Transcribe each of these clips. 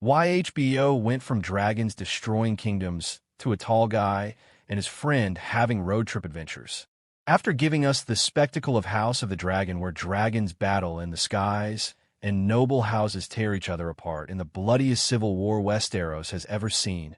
Why HBO went from dragons destroying kingdoms to a tall guy and his friend having road trip adventures. After giving us the spectacle of House of the Dragon, where dragons battle in the skies and noble houses tear each other apart in the bloodiest civil war Westeros has ever seen,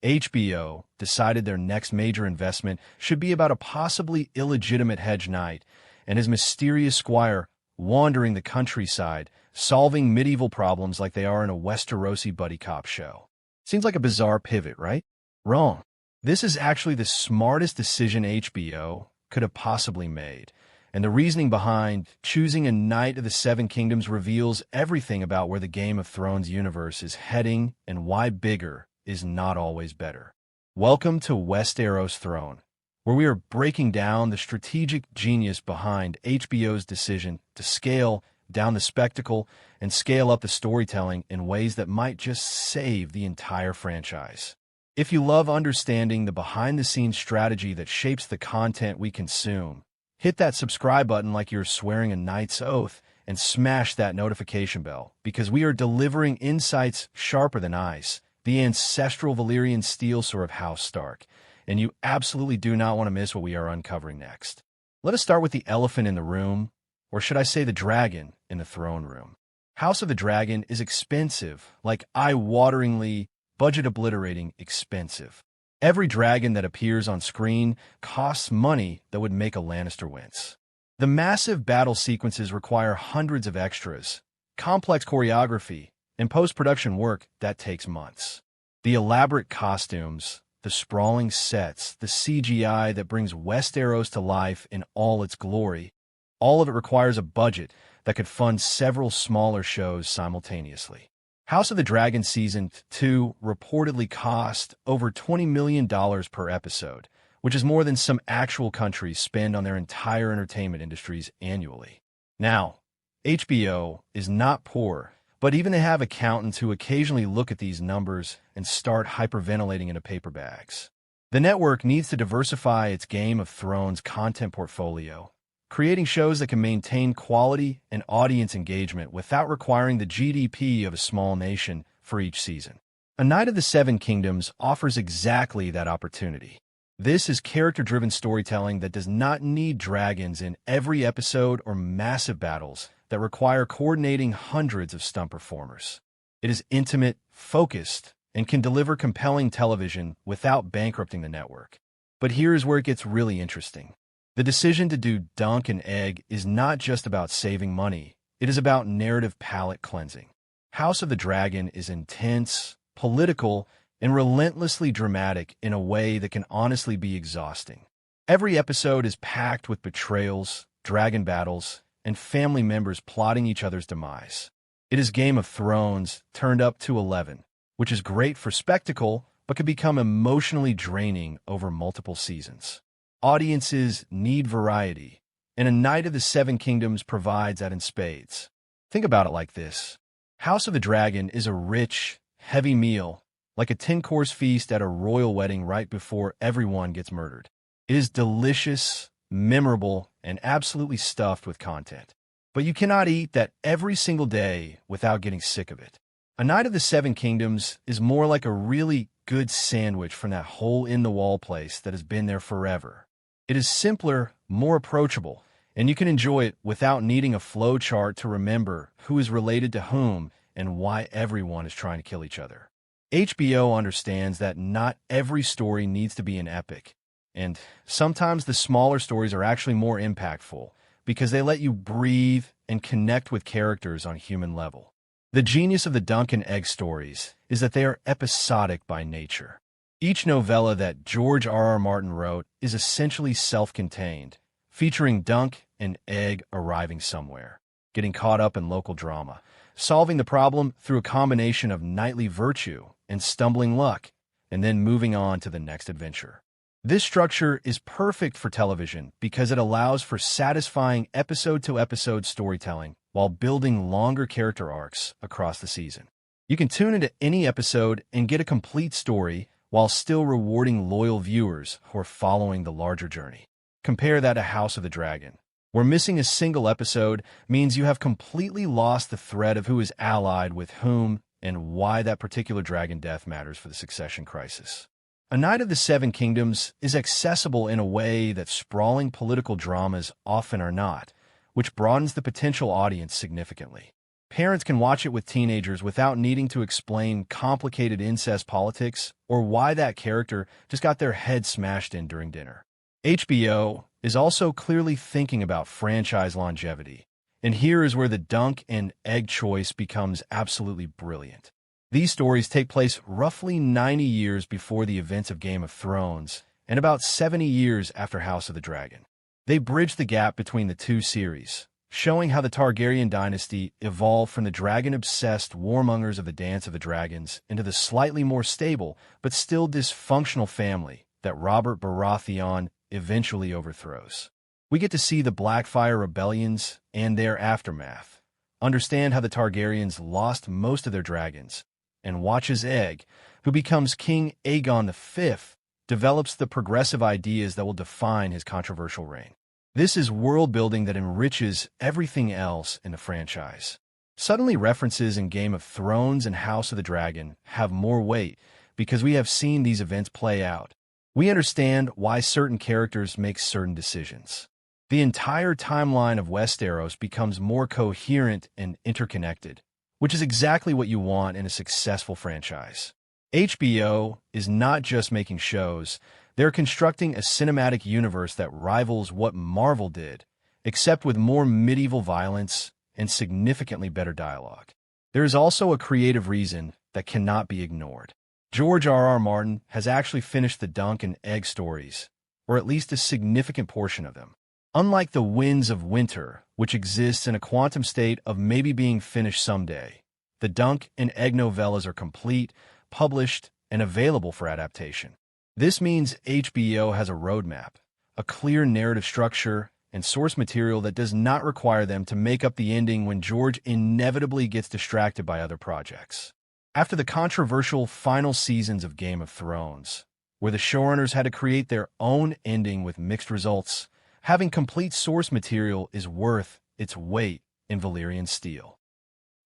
HBO decided their next major investment should be about a possibly illegitimate hedge knight and his mysterious squire wandering the countryside, solving medieval problems like they are in a Westerosi buddy cop show. Seems like a bizarre pivot, right? Wrong. This is actually the smartest decision HBO could have possibly made, and the reasoning behind choosing a Knight of the Seven Kingdoms reveals everything about where the Game of Thrones universe is heading and why bigger is not always better. Welcome to Westeros Throne, where we are breaking down the strategic genius behind HBO's decision to scale down the spectacle and scale up the storytelling in ways that might just save the entire franchise. If you love understanding the behind-the-scenes strategy that shapes the content we consume, hit that subscribe button like you're swearing a knight's oath and smash that notification bell, because we are delivering insights sharper than ice, the ancestral Valyrian steel sword of House Stark, and you absolutely do not want to miss what we are uncovering next. Let us start with the elephant in the room, or should I say the dragon in the throne room. House of the Dragon is expensive, like eye-wateringly, budget-obliterating expensive. Every dragon that appears on screen costs money that would make a Lannister wince. The massive battle sequences require hundreds of extras, complex choreography, and post-production work that takes months. The elaborate costumes, the sprawling sets, the CGI that brings Westeros to life in all its glory, all of it requires a budget that could fund several smaller shows simultaneously. House of the Dragon Season 2 reportedly cost over $20 million per episode, which is more than some actual countries spend on their entire entertainment industries annually. Now, HBO is not poor, but even they have accountants who occasionally look at these numbers and start hyperventilating into paper bags. The network needs to diversify its Game of Thrones content portfolio, creating shows that can maintain quality and audience engagement without requiring the GDP of a small nation for each season. A Knight of the Seven Kingdoms offers exactly that opportunity. This is character-driven storytelling that does not need dragons in every episode or massive battles that require coordinating hundreds of stunt performers. It is intimate, focused, and can deliver compelling television without bankrupting the network. But here's where it gets really interesting. The decision to do Dunk and Egg is not just about saving money, it is about narrative palate cleansing. House of the Dragon is intense, political, and relentlessly dramatic in a way that can honestly be exhausting. Every episode is packed with betrayals, dragon battles, and family members plotting each other's demise. It is Game of Thrones turned up to 11, which is great for spectacle, but can become emotionally draining over multiple seasons. Audiences need variety, and a Knight of the Seven Kingdoms provides that in spades. Think about it like this. House of the Dragon is a rich, heavy meal, like a 10-course feast at a royal wedding right before everyone gets murdered. It is delicious, memorable, and absolutely stuffed with content. But you cannot eat that every single day without getting sick of it. A Knight of the Seven Kingdoms is more like a really good sandwich from that hole-in-the-wall place that has been there forever. It is simpler, more approachable, and you can enjoy it without needing a flow chart to remember who is related to whom and why everyone is trying to kill each other. HBO understands that not every story needs to be an epic, and sometimes the smaller stories are actually more impactful because they let you breathe and connect with characters on a human level. The genius of the Dunk and Egg stories is that they are episodic by nature. Each novella that George R.R. Martin wrote is essentially self-contained, featuring Dunk and Egg arriving somewhere, getting caught up in local drama, solving the problem through a combination of knightly virtue and stumbling luck, and then moving on to the next adventure. This structure is perfect for television because it allows for satisfying episode-to-episode storytelling while building longer character arcs across the season. You can tune into any episode and get a complete story while still rewarding loyal viewers who are following the larger journey. Compare that to House of the Dragon, where missing a single episode means you have completely lost the thread of who is allied with whom and why that particular dragon death matters for the succession crisis. A Knight of the Seven Kingdoms is accessible in a way that sprawling political dramas often are not, which broadens the potential audience significantly. Parents can watch it with teenagers without needing to explain complicated incest politics or why that character just got their head smashed in during dinner. HBO is also clearly thinking about franchise longevity, and here is where the dunk and egg choice becomes absolutely brilliant. These stories take place roughly 90 years before the events of Game of Thrones and about 70 years after House of the Dragon. They bridge the gap between the two series, showing how the Targaryen dynasty evolved from the dragon-obsessed warmongers of the Dance of the Dragons into the slightly more stable but still dysfunctional family that Robert Baratheon eventually overthrows. We get to see the Blackfyre rebellions and their aftermath, understand how the Targaryens lost most of their dragons, and watch as Egg, who becomes King Aegon V, develops the progressive ideas that will define his controversial reign. This is world-building that enriches everything else in the franchise. Suddenly, references in Game of Thrones and House of the Dragon have more weight because we have seen these events play out. We understand why certain characters make certain decisions. The entire timeline of Westeros becomes more coherent and interconnected, which is exactly what you want in a successful franchise. HBO is not just making shows, they're constructing a cinematic universe that rivals what Marvel did, except with more medieval violence and significantly better dialogue. There is also a creative reason that cannot be ignored. George R.R. Martin has actually finished the Dunk and Egg stories, or at least a significant portion of them. Unlike the Winds of Winter, which exists in a quantum state of maybe being finished someday, the Dunk and Egg novellas are complete, published, and available for adaptation. This means HBO has a roadmap, a clear narrative structure, and source material that does not require them to make up the ending when George inevitably gets distracted by other projects. After the controversial final seasons of Game of Thrones, where the showrunners had to create their own ending with mixed results, having complete source material is worth its weight in Valyrian steel.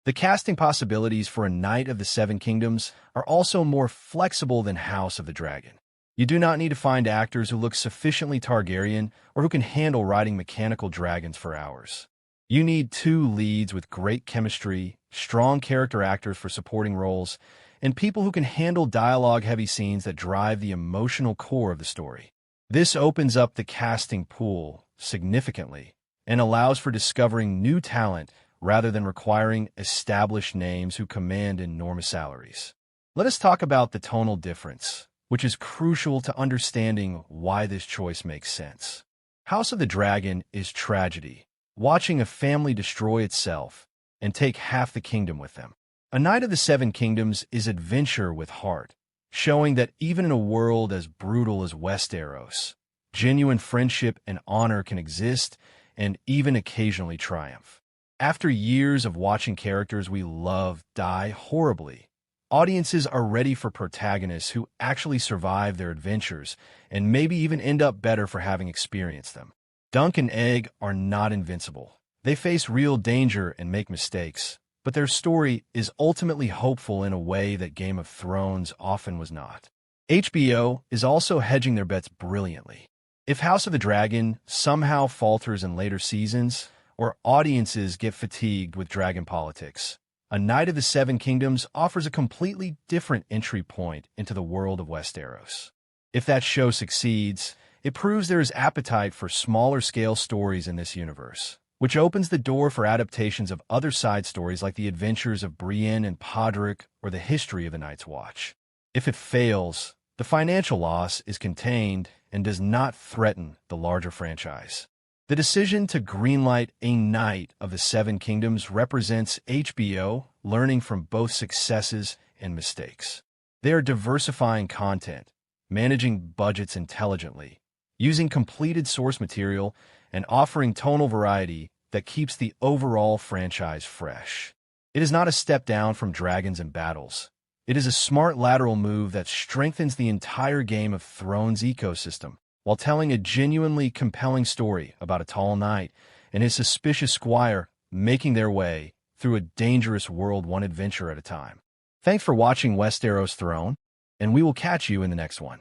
The casting possibilities for A Knight of the Seven Kingdoms are also more flexible than House of the Dragon. You do not need to find actors who look sufficiently Targaryen or who can handle riding mechanical dragons for hours. You need two leads with great chemistry, strong character actors for supporting roles, and people who can handle dialogue-heavy scenes that drive the emotional core of the story. This opens up the casting pool significantly and allows for discovering new talent rather than requiring established names who command enormous salaries. Let us talk about the tonal difference, which is crucial to understanding why this choice makes sense. House of the Dragon is tragedy, watching a family destroy itself and take half the kingdom with them. A Knight of the Seven Kingdoms is adventure with heart, showing that even in a world as brutal as Westeros, genuine friendship and honor can exist and even occasionally triumph. After years of watching characters we love die horribly, audiences are ready for protagonists who actually survive their adventures and maybe even end up better for having experienced them. Dunk and Egg are not invincible. They face real danger and make mistakes, but their story is ultimately hopeful in a way that Game of Thrones often was not. HBO is also hedging their bets brilliantly. If House of the Dragon somehow falters in later seasons, or audiences get fatigued with dragon politics, A Knight of the Seven Kingdoms offers a completely different entry point into the world of Westeros. If that show succeeds, it proves there is appetite for smaller-scale stories in this universe, which opens the door for adaptations of other side stories like the adventures of Brienne and Podrick or the history of the Night's Watch. If it fails, the financial loss is contained and does not threaten the larger franchise. The decision to greenlight A Knight of the Seven Kingdoms represents HBO learning from both successes and mistakes. They are diversifying content, managing budgets intelligently, using completed source material, and offering tonal variety that keeps the overall franchise fresh. It is not a step down from Dragons and Battles. It is a smart lateral move that strengthens the entire Game of Thrones ecosystem, while telling a genuinely compelling story about a tall knight and his suspicious squire making their way through a dangerous world one adventure at a time. Thanks for watching Westeros Throne, and we will catch you in the next one.